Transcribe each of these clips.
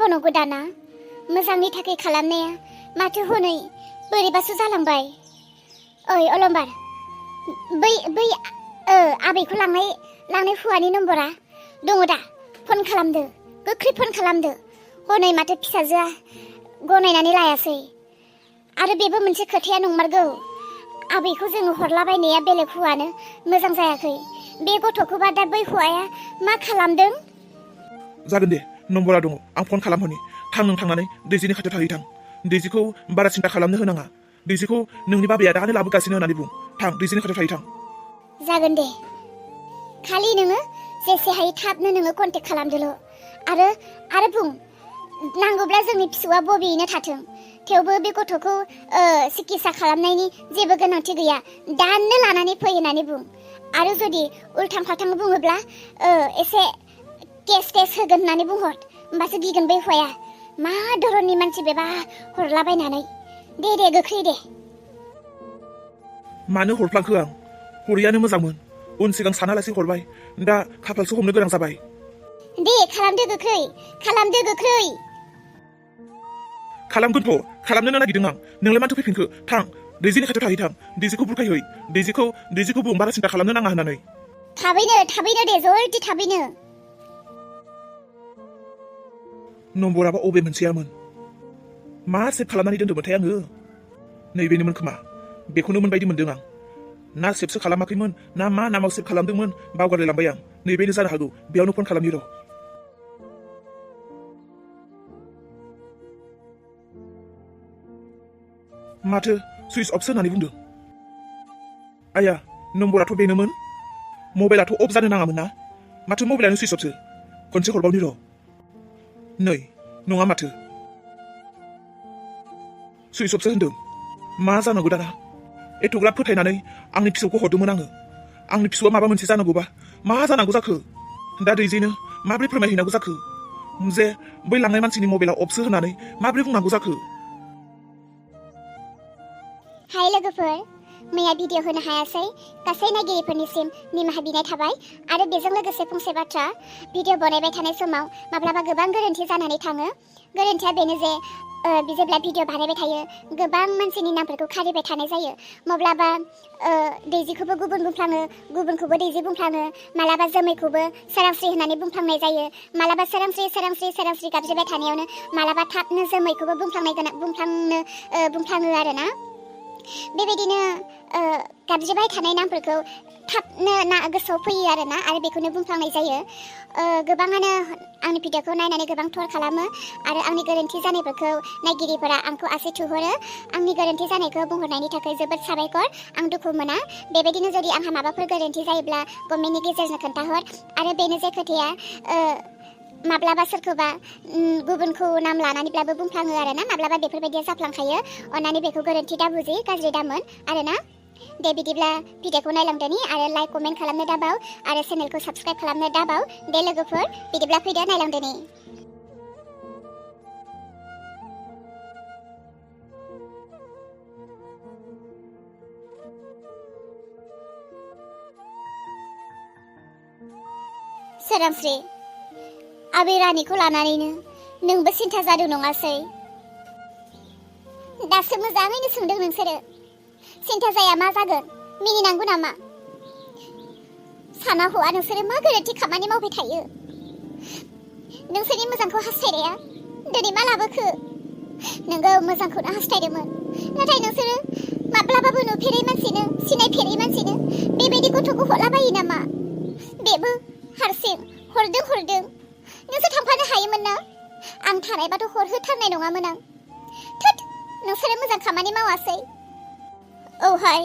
खालामबावनांगौ दाना मोजांनि थाखाय खालामनाया माथो हनै बोरैबासो जालांबाय। ओइ अलंबार बै आबैखौ लांनाय हौवानि नम्बरा दङ दा? फन खालामदो, गोख्रै फन खालामदो। हनै माथो फिसाजोआ गनायनानै लायासै। आरो बेबो मोनसे खोथाया नंमारगौ, आबैखौ जोङो हरलाबायनाया बेलेग हौवानो मोजां जायाखै। बे गथ'खौबा दा बै हौवाया मा खालामदों? जागोन दे, नम्बरा दङ, आं फन खालामहरनि। नों थांनानै दैजिनि खाथियाव थाहैथां। दैजिखौ बारा सिन्था खालामनो होनाङा। दैजिखौ नोंनि बाबाया दानो लाबोगासिनो होननानै बुं। थां, दैजिनि खाथियाव थाहैथां। जागोन दे, खालि नोङो जेसे हायो थाबनो नोङो कन्टेक्ट खालामदोल'। आरो बुं, नांगौब्ला जोंनि फिसौआ बबेयैनो थाथों, थेवबो बे गथ'खौ सिकित्सा खालामनायनि जेबो गोनांथि गैया, दानो लानानै फै होननानै बुं। आरो जुदि उल्थां फाल्थां बुङोब्ला एसे केस होगोन होननानै बुंहर, होमबासो गिगोन बै हौवाया। मा धरननि मानसि बेबा हरलाबायनानै। दे गोख्रै दे। मानो हरफ्लांखो आं? हरैयानो मोजांमोन, उन सिगां सानालासे हरबाय, दा खाफालसो हमनो गोनां जाबाय। दे खालामदो गोख्रै, खालामदो गोख्रै। खालामगोनथ', खालामनोनो नागिरदों आं। नोंलाय माथो फैफिनखो? थां, दैजिनि खाथियाव थाहैथां। दैजिखौ बुरखायहै। दैजिखौ बुं बारा सिन्था खालामनो नाङा होननानै। थाबैनो दे, जल्दि थाबैनो। नम्बराबा अबे मोनसेयामोन? मा सेभ खालामनानै दोन्दोंमोनथाय आङो? नैबेनोमोन खोमा, बेखौनो मोनबायदि मोनदों आं। ना सेभसो खालामाखैमोन, ना मा नामाव सेभ खालामदोंमोन बावगारलायलांबाय आं। नैबेनो जानो हागौ, बेयावनो फन खालामनि र'। माथो सुइच अफसो होननानै बुंदों। आया, नम्बराथ' बेनोमोन। मबाइलाथ' अफ जानो नाङामोन ना? माथो मबाइलानो सुइच अफसो। खनसे हरबावनि र'। नै, नङा माथो। सुइच अफसो होनदों। मा जानांगौ दाना? एथ'ग्राब फोथायनानै आंनि फिसौखौ हरदोंमोन आङो। आंनि फिसौआ माबा मोनसे जानांगौबा मा जानांगौ जाखो? दा दैजिनो माब्रै फोरमायहैनांगौ जाखो जे बै लांनाय मानसिनि मबाइला अफसो होनानै माब्रै बुंनांगौ जाखो? हाय लोगोफोर, मैया भिडिअ होनो हायासै, गासै नायगिरिफोरनिसिम निमाहा बिनाय थाबाय। आरो बेजों लोगोसे फंसे बाथ्रा, भिडिअ बनायबाय थानाय समाव माब्लाबा गोबां गोरोन्थि जानानै थाङो। गोरोन्थिया बेनो जे जेब्ला भिडिअ बानायबाय थायो गोबां मानसिनि नामफोरखौ खारिबाय थानाय जायो। माब्लाबा दैजिखौबो गुबुन बुंफ्लाङो, गुबुनखौबो दैजि बुंफ्लाङो, मालाबा जोमैखौबो सोरांस्रि होननानै बुंफ्लांनाय जायो। मालाबा सोरांस्रि गाबज्रिबाय थानायावनो मालाबा थाबनो जोमैखौबो बुंफ्लाङो आरोना। बेबायदिनो गाबज्रिबाय थानाय नामफोरखौ थाबनो गोसोआव फैयो आरोना, आरो बेखौनो बुंफ्लांनाय जायो। गोबाङानो आंनि भिडिअखौ नायनानै गोबां थर खालामो आरो आंनि गोरोन्थि जानायफोरखौ नायगिरिफोरा आंखौ आसि थुहरो। आंनि गोरोन्थि जानायखौ बुंहरनायनि थाखाय जोबोद साबायखर, आं दुखु मोना। बेबायदिनो जुदि आंहा माबाफोर गोरोन्थि जायोब्ला कमेन्टनि गेजेरजों खोन्थाहर। आरो बेनो जे खोथाया, माब्लाबा सोरखौबा गुबुनखौ नाम लानानैब्लाबो बुंफ्लाङो आरोना, माब्लाबा बेफोरबायदिया जाफ्लांखायो। अन्नानै बेखौ गोरोन्थि दाबुजि, गाज्रि दामोन आरोना। दे बिदिब्ला भिडिअखौ नायलांदोनि आरो लाइक कमेन्ट खालामनो दाबाव आरो चेनेलखौ साबस्क्राइब खालामनो दाबाव। दे लोगोफोर, बिदिब्ला फैदो नायलांदोनि। सोरांस्रि, आबै रानिखौ लानानैनो नोंबो सिन्था जादों नङासै? दासो मोजाङैनो सोंदों नोंसोरो। सिन्था जाया मा जागोन? मिनिनांगौ नामा? साना हौवा नोंसोरो मा गोरोन्थि खामानि मावबाय थायो? नोंसोरनि मोजांखौ हास्थायनाया दिनै मा लाबोखो? नोंगौ मोजांखौनो हास्थायदोंमोन, नाथाय नोंसोरो माब्लाबाबो नुफेरै मानसिनो, सिनायफेरै मानसिनो बेबायदि गथ'खौ हरलाबायो नामा? बेबो हारसिं हरदों। नोंसोर थांफानो हायोमोन ना? आं थानायबाथ' हरहोथारनाय नङामोन आं। थोद, नोंसोरो मोजां खामानि मावासै। औहाय,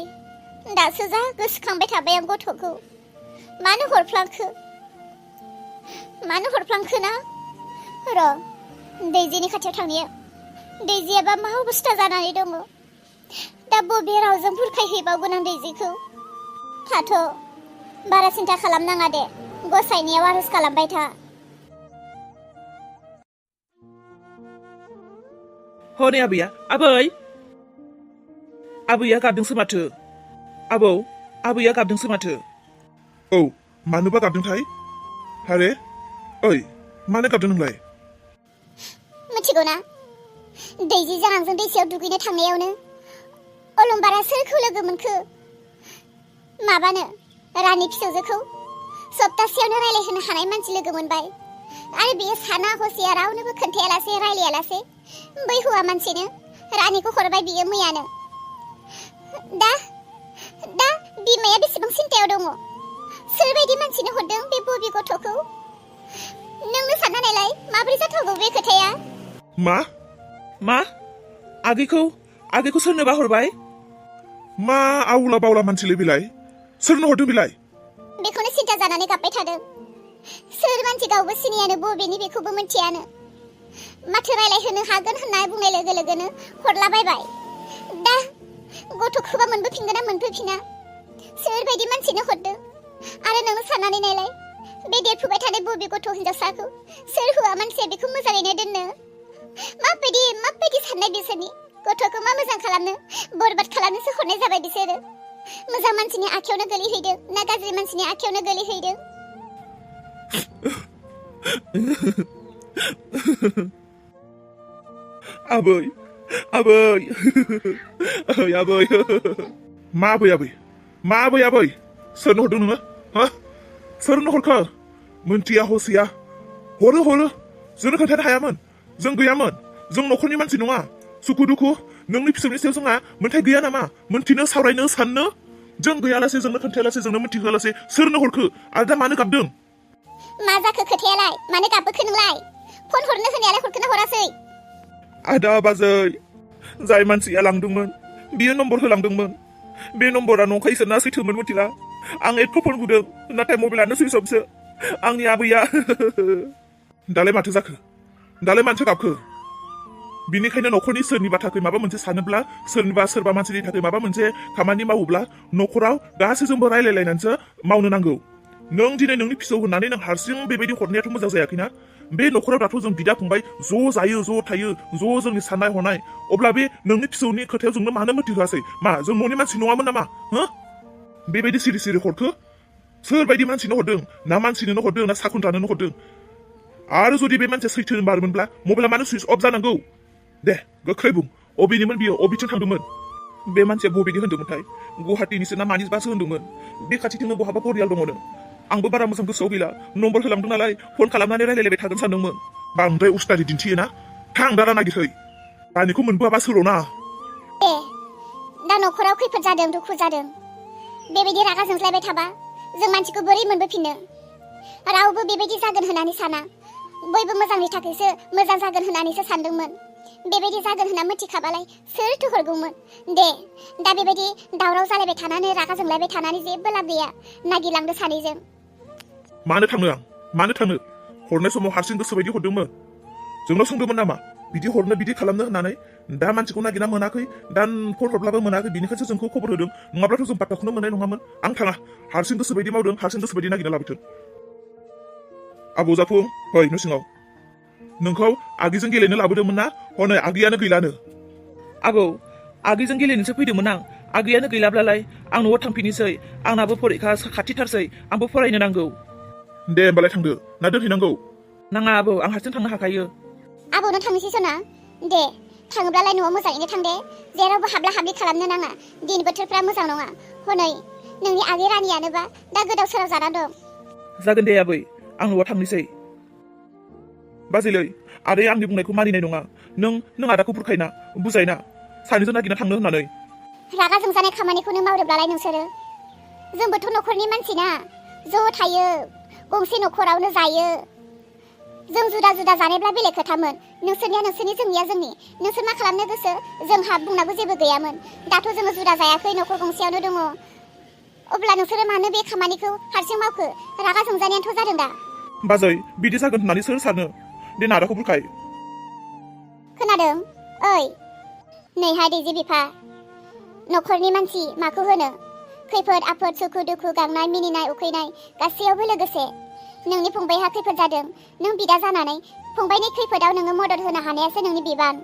दासो जा गोसोखांबाय थाबाय आं गथ'खौ। मानो हरफ्लांखो ना? र' दैजिनि खाथियाव थांनाया, दैजियाबा मा अबस्था जानानै दङ? दा बबे रावजों बुरखायहैबावगोन आं दैजिखौ? थाथ', बारा सिन्था खालामनाङा दे, गसाइनियाव आरज खालामबाय था। हनै आबैया गाबदोंसो माथो। आबैया गाबदोंसो माथो। औ, मानोबा गाबदोंथाय? हारे, ओइ, मानो गाबदों नोंलाय? मिथिगौ ना दैजिजों आंजों दैसायाव दुगैनो थांनायावनो अलंबारा सोरखौ लोगो मोनखो माबानो रानि फिसौजोखौ सप्तासेयावनो रायलायहोनो हानाय मानसि लोगो मोनबाय आरो बियो साना हसिया रावनोबो खोन्थायालासे रायलायालासे बै हौवा मानसिनो रानिखौ हरबाय बियो मैयानो दा बिमाया बेसेबां सिन्थायाव दङ सोरबायदि मानसिनो हरदों बे बबि गथ'खौ नोंनो सानना नायलाय माबोरै जाथावगौ बे खोथाया मा आगैखौ सोरनोबा हरबाय मा आवला बावला मानसिलै बिलाय सोरनो हरदों बिलाय बेखौनो सिन्था जानानै गाबबाय थादों सोर मानसि गावबो सिनियानो बबेनि बेखौबो मिथियानो माथो रायलायहोनो हागोन होनना बुंनाय लोगो लोगोनो हरलाबायबाय दा गथ'खौबा मोनबोफिनगोन ना मोनबोफिना सोरबायदि मानसिनो हरदों आरो नोंनो साननानै नायलाय बे देरफुबाय थानाय बबे गथ' हिनजावसाखौ सोर हौवा मानसिया बेखौ मोजाङैनो दोननो माबायदि साननाय बिसोरनि गथ'खौ मा मोजां खालामनो बरबाद खालामनोसो हरनाय जाबाय बिसोरो मोजां मानसिनि आखायावनो गोलैहैदों ना गाज्रि मानसिनि आखायावनो गोलैहैदों आबै मा आबै सोरनो हरदों नोङो हा सोरनो हरखो मोनथिया हसिया हरो जोंनो खोन्थानो हायामोन जों गैयामोन जों न'खरनि मानसि नङा सुखु दुखु नोंनि फिसौनि सायाव जोंहा मोन्थाय गैया नामा मोन्थिनो सावरायनो साननो जों गैयालासे जोंनो खोन्थायालासे जोंनो मोन्थिहोआलासे सोरनो हरखो आरो दा मानो गाबदों मा जाखो खोथायालाय मानो गाबबोखो नोंलाय फन हरनो होनायालाय हरखोना हरासै आदा बाजै जाय मानसिया लांदोंमोन बियो नम्बर होलांदोंमोन बे नम्बरा नंखायसो ना सैथोमोन मिथिला आं एथ' फन बुदों नाथाय मबाइलानो सुइच अफसो आंनि आबैया दालाय माथो जाखो दालाय मानसि गाबखो बिनिखायनो न'खरनि सोरनिबा थाखाय माबा मोनसे सानोब्ला सोरबा मानसिनि थाखाय माबा मोनसे खामानि मावोब्ला न'खराव गासैजोंबो रायलायलायनानैसो मावनो नांगौ नों दिनै नोंनि फिसौ होननानै नों हारसिं बेबायदि हरनायाथ' मोजां जायाखैना बे न'खराव दाथ' जों बिदा फंबाय ज' जायो ज' थायो ज' जोंनि साननाय हनाय अब्ला बे नोंनि फिसौनि खोथायाव जोंनो मानो मोनथिहोआसै मा जों न'नि मानसि नङामोन नामा हो बेबायदि सिरि हरखो सोरबायदि मानसिनो हरदों ना मानसिनो हरदों ना साखुन्थानो हरदों आरो जुदि बे मानसिया सैथो बारमोनब्ला मबाइला मानो सुइच अफ जानांगौ दे गोख्रै बुं अबेनिमोन बियो अबेथिं थांदोंमोन बे मानसिया बबेनि होनदोंमोनथाय गुवाहाटीनिसो ना मानिबासो होनदोंमोन बे खाथिथिंनो बहाबा परियाल दङनो आंबो बारा मोजां गोसोआव गैला नम्बर होलांदों नालाय फन खालामनानै रायलायलायबाय थागोन सानदोंमोन बांद्राय उस्तादि दिन्थियोना थां दारा नागिरहै दानिखौ मोनबोआबा सोल'ना दा न'खराव खैफोद जादों दुखु जादों बेबायदि रागा जोंज्लायबाय थाबा जों मानसिखौ बोरै मोनबोफिननो रावबो बेबायदि जागोन होननानै साना बयबो मोजांनि थाखायसो मोजां जागोन होननानैसो सानदोंमोन बेबायदि जागोन होनना मिथिखाबालाय सोरथो हरगौमोन दे दा बेबायदि दावराव जालायबाय थानानै रागा जोंलायबाय थानानै जेबो लाब गैया नागिरलांदो सानैजों मानो थांनो हरनाय समाव हारसिं गोसो बायदि हरदोंमोन जोंनाव सोंदोंमोन नामा बिदि हरनो बिदि खालामनो होननानै दा मानसिखौ नागिरना मोनाखै दा फन हरब्लाबो मोनाखै बिनिखायसो जोंखौ खबर होदों नङाब्लाथ' जों बाथ्राखौनो मोननाय नङामोन आं थाङा हारसिं गोसो बायदि मावदों हारसिं गोसो बायदि नागिरना लाबोथों आबौ जाफुं फै न' सिङाव नोंखौ आगैजों गेलेनो लाबोदोंमोन ना हनै आगैयानो गैलानो आबौ आगैजों गेलेनोसो फैदोंमोन आं आगैयानो गैलाब्लालाय आं न'आव थांफिननोसै आंनाबो फरिखा खाथिथारसै आंबो फरायनो नांगौ दे होमबालाय थांदो ना दोनहैनांगौ नाङा आबौ आं हारसिं थांनो हाखायो आबौनो थांनोसै सना दे थाङोब्लालाय न'आव मोजाङैनो थांदे जेरावबो हाबला हाबलि खालामनो नाङा दिन बोथोरफ्रा मोजां नङा हनै नोंनि आगै रानियानोबा दा गोदाव सोराव जाना दं जागोन दे आबै आं न'आव थांनोसै बाजैलै आदैया आंनि बुंनायखौ मानिनाय नङा नों आदाखौ बुरखायना बुजायना सानैजों नागिरना थांनो होननानै रागा जोंजानाय खामानिखौनो मावदोब्लालाय नोंसोरो जोंबोथ' न'खरनि मानसिना ज' थायो गंसे न'खरावनो जायो जों जुदा जुदा जानायब्ला बेलेग खोथामोन नोंसोरनिया नोंसोरनि जोंनिया जोंनि नोंसोर मा खालामनो गोसो जोंहा बुंनांगौ जेबो गैयामोन दाथ' जोङो जुदा जायाखै न'खर गंसेयावनो दङ अब्ला नोंसोरो मानो बे खामानिखौ हारसिं मावखो रागा जोंजानायानोथ' जादों दा बाजै बिदि जागोन होननानै सोर सानो दे नादाखौ बुरखाय खोनादों ओइ नैहाय दैजि बिफा न'खरनि मानसि माखौ होनो खैफोद आफोद सुखु दुखु गांनाय मिनिनाय उखैनाय गासैयावबो लोगोसे नोंनि फंबायहा खैफोद जादों नों बिदा जानानै फंबायनि खैफोदाव नोङो मदद होनो हानायासो नोंनि बिबान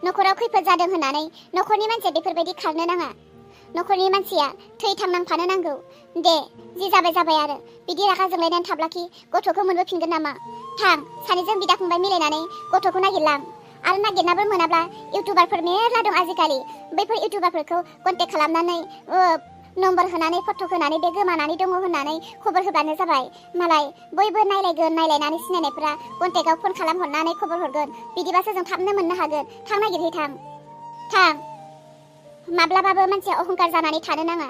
न'खराव खैफोद जादों होननानै न'खरनि मानसिया बेफोरबायदि खारनो नाङा न'खरनि मानसिया थै थांनांफानो नांगौ दे जि जाबाय आरो बिदि रागा जोंलायनानै थाब्लाखि गथ'खौ मोनबोफिनगोन नामा थां सानैजों बिदा फंबाय मिलायनानै गथ'खौ नागिरलां आरो नागिरनाबो मोनाब्ला इउटुबारफोर मेरला दं आजिखालि बैफोर इउटुबारफोरखौ कन्टेक्ट खालामनानै नम्बर होनानै फट' होनानै बे गोमानानै दङ होननानै खबर होबानो जाबाय मालाय बयबो नायलायगोन नायलायनानै सिनायनायफ्रा कन्टेक्टआव फन खालामहरनानै खबर हरगोन बिदिबासो जों थाबनो मोननो हागोन थां नागिरहै थां माब्लाबाबो मानसिया अहंकार जानानै थानो नाङा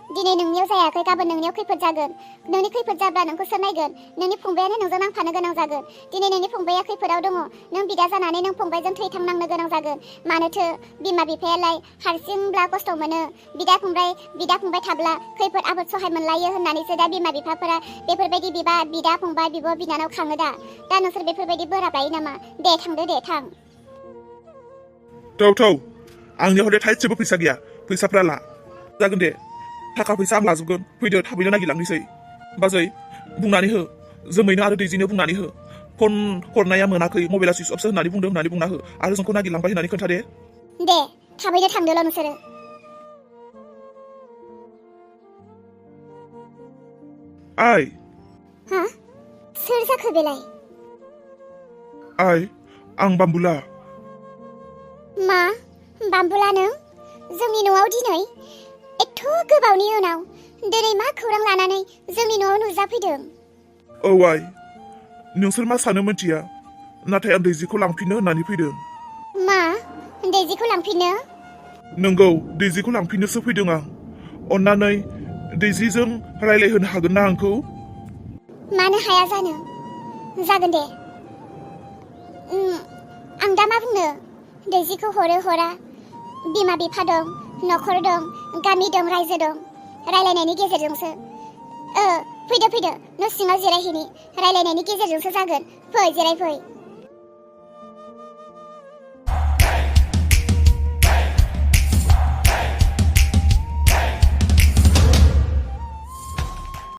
दिनै नोंनियाव जायाखै गाबोन नोंनियाव खैफोद जागोन नोंनि खैफोद जाब्ला नोंखौ सोर नायगोन नोंनि फंबायानो नोंजों नांफानो गोनां जागोन दिनै नोंनि फंबाया खैफोदाव दङ नों बिदा जानानै नों फंबायजों थैथांनांनो गोनां जागोन मानोथो बिमा बिफायालाय हारसिंब्ला खस्थ' मोनो बिदा फंबाय थाब्ला खैफोद आफोद सहाय मोनलायो होननानैसो दा बिमा बिफाफोरा बेफोरबायदि बिदा फंबाय बिब' बिनानाव खाङो दा नोंसोर बेफोरबायदि बोराब लायो नामा दे थांदो दे थां थौ आंनियाव हले थाइसेबो फैसा गैया फैसाफ्रा ला जागोन दे थाखा फैसा आं लाजोबगोन फैदो थाबैनो नागिरलांनोसै बाजै बुंनानै हो जोमैनो आरो दैजिनो बुंनानै हो फन हरनाया मोनाखै मबाइला सुइस अफसो होननानै बुंदों होननानै बुंना हो आरो जोंखौ नागिरलांबाय होननानै खोन्था दे थाबैनो थांदोल' नोंसोरो आइ हा सोर जाखो बेलाय आइ आं बाम्बुला मा बाम्बुला नों जोंनि न'आव दिनै एथ' गोबावनि उनाव दिनै मा खौरां लानानै जोंनि न'आव नुजाफैदों औ आइ नोंसोर मा सानो मिथिया नाथाय आं दैजिखौ लांफिननो होननानै फैदों मा दैजिखौ लांफिननो नंगौ दैजिखौ लांफिननोसो फैदों आं अन्नानै दैजिजों रायलायहोनो हागोन ना आंखौ मानो हाया जानो जागोन दे आं दा मा बुंनो दैजिखौ हरा बिमा बिफा दं न'खर दं गामि दं रायजो दं रायलायनायनि गेजेरजोंसो फैदो न' सिङाव जिरायहैनि रायलायनायनि गेजेरजोंसो जागोन फै जिरायफै